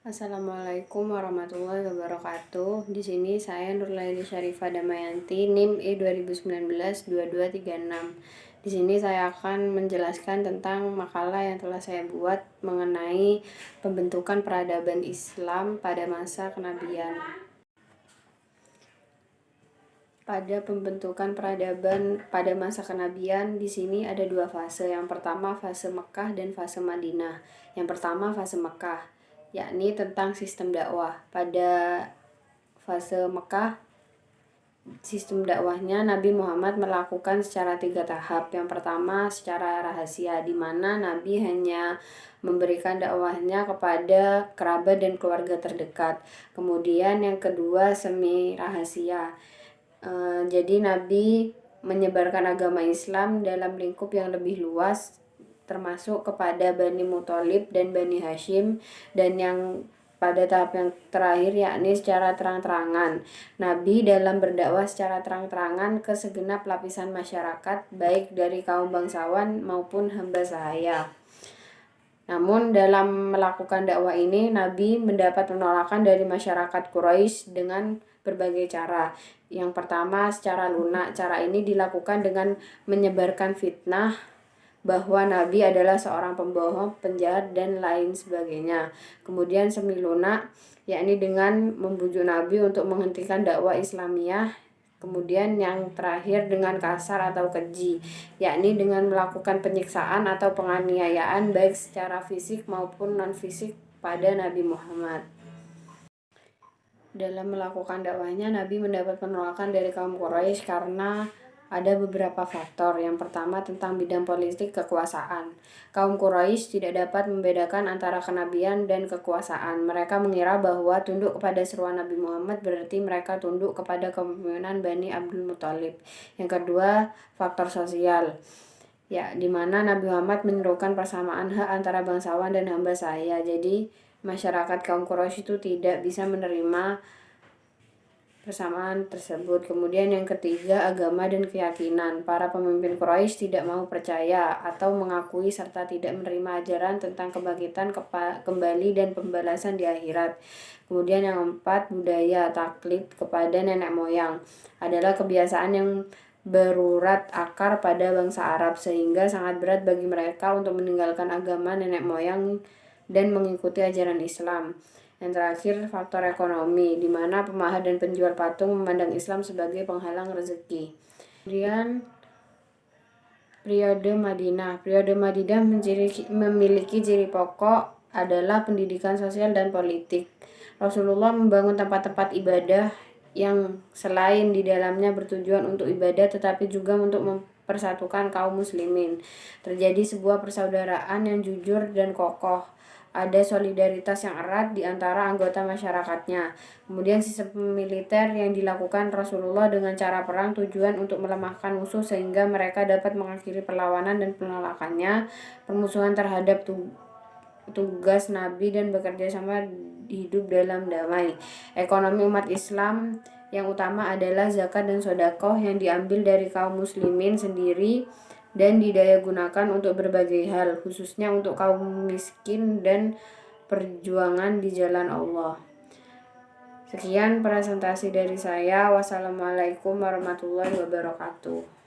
Assalamualaikum warahmatullahi wabarakatuh. Di sini saya Nurlaili Syarifah Damayanti, NIM E2019-2236. Di sini saya akan menjelaskan tentang makalah yang telah saya buat mengenai pembentukan peradaban Islam pada masa kenabian. Pada pembentukan peradaban pada masa kenabian, di sini ada dua fase. Yang pertama fase Mekah dan fase Madinah. Yang pertama fase Mekah, yakni tentang sistem dakwah. Pada fase Mekah, sistem dakwahnya Nabi Muhammad melakukan secara 3 tahap. Yang pertama secara rahasia, di mana Nabi hanya memberikan dakwahnya kepada kerabat dan keluarga terdekat. Kemudian yang kedua semi rahasia. Jadi Nabi menyebarkan agama Islam dalam lingkup yang lebih luas, termasuk kepada Bani Muthalib dan Bani Hashim, dan yang pada tahap yang terakhir yakni secara terang-terangan. Nabi dalam berdakwah secara terang-terangan ke segenap lapisan masyarakat, baik dari kaum bangsawan maupun hamba sahaya. Namun dalam melakukan dakwah ini, Nabi mendapat penolakan dari masyarakat Quraisy dengan berbagai cara. Yang pertama secara lunak. Cara ini dilakukan dengan menyebarkan fitnah bahwa Nabi adalah seorang pembohong, penjahat, dan lain sebagainya. Kemudian semi lunak, yakni dengan membujuk Nabi untuk menghentikan dakwah Islamiyah. Kemudian yang terakhir dengan kasar atau keji, yakni dengan melakukan penyiksaan atau penganiayaan baik secara fisik maupun non-fisik pada Nabi Muhammad. Dalam melakukan dakwahnya, Nabi mendapat penolakan dari kaum Quraisy karena ada beberapa faktor. Yang pertama tentang bidang politik kekuasaan. Kaum Quraisy tidak dapat membedakan antara kenabian dan kekuasaan. Mereka mengira bahwa tunduk kepada seruan Nabi Muhammad berarti mereka tunduk kepada kepemimpinan Bani Abdul Muthalib. Yang kedua, faktor sosial, di mana Nabi Muhammad menyerukan persamaan hak antara bangsawan dan hamba sahaya. Jadi masyarakat kaum Quraisy itu tidak bisa menerima persamaan tersebut. Kemudian yang ketiga, agama dan keyakinan. Para pemimpin Quraisy tidak mau percaya atau mengakui serta tidak menerima ajaran tentang kebangkitan kembali dan pembalasan di akhirat. Kemudian yang keempat, budaya taklid kepada nenek moyang adalah kebiasaan yang berurat akar pada bangsa Arab, sehingga sangat berat bagi mereka untuk meninggalkan agama nenek moyang dan mengikuti ajaran Islam. Yang terakhir, faktor ekonomi, di mana pemahat dan penjual patung memandang Islam sebagai penghalang rezeki. Kemudian periode Madinah. Periode Madinah memiliki ciri pokok adalah pendidikan sosial dan politik. Rasulullah membangun tempat-tempat ibadah yang selain di dalamnya bertujuan untuk ibadah tetapi juga untuk mempersatukan kaum muslimin. Terjadi sebuah persaudaraan yang jujur dan kokoh. Ada solidaritas yang erat di antara anggota masyarakatnya. Kemudian sistem militer yang dilakukan Rasulullah dengan cara perang tujuan untuk melemahkan musuh sehingga mereka dapat mengakhiri perlawanan dan penolakannya, permusuhan terhadap tugas Nabi dan bekerja sama hidup dalam damai. Ekonomi umat Islam yang utama adalah zakat dan sedekah yang diambil dari kaum muslimin sendiri dan didaya gunakan untuk berbagai hal, khususnya untuk kaum miskin dan perjuangan di jalan Allah. Sekian presentasi dari saya. Wassalamualaikum warahmatullahi wabarakatuh.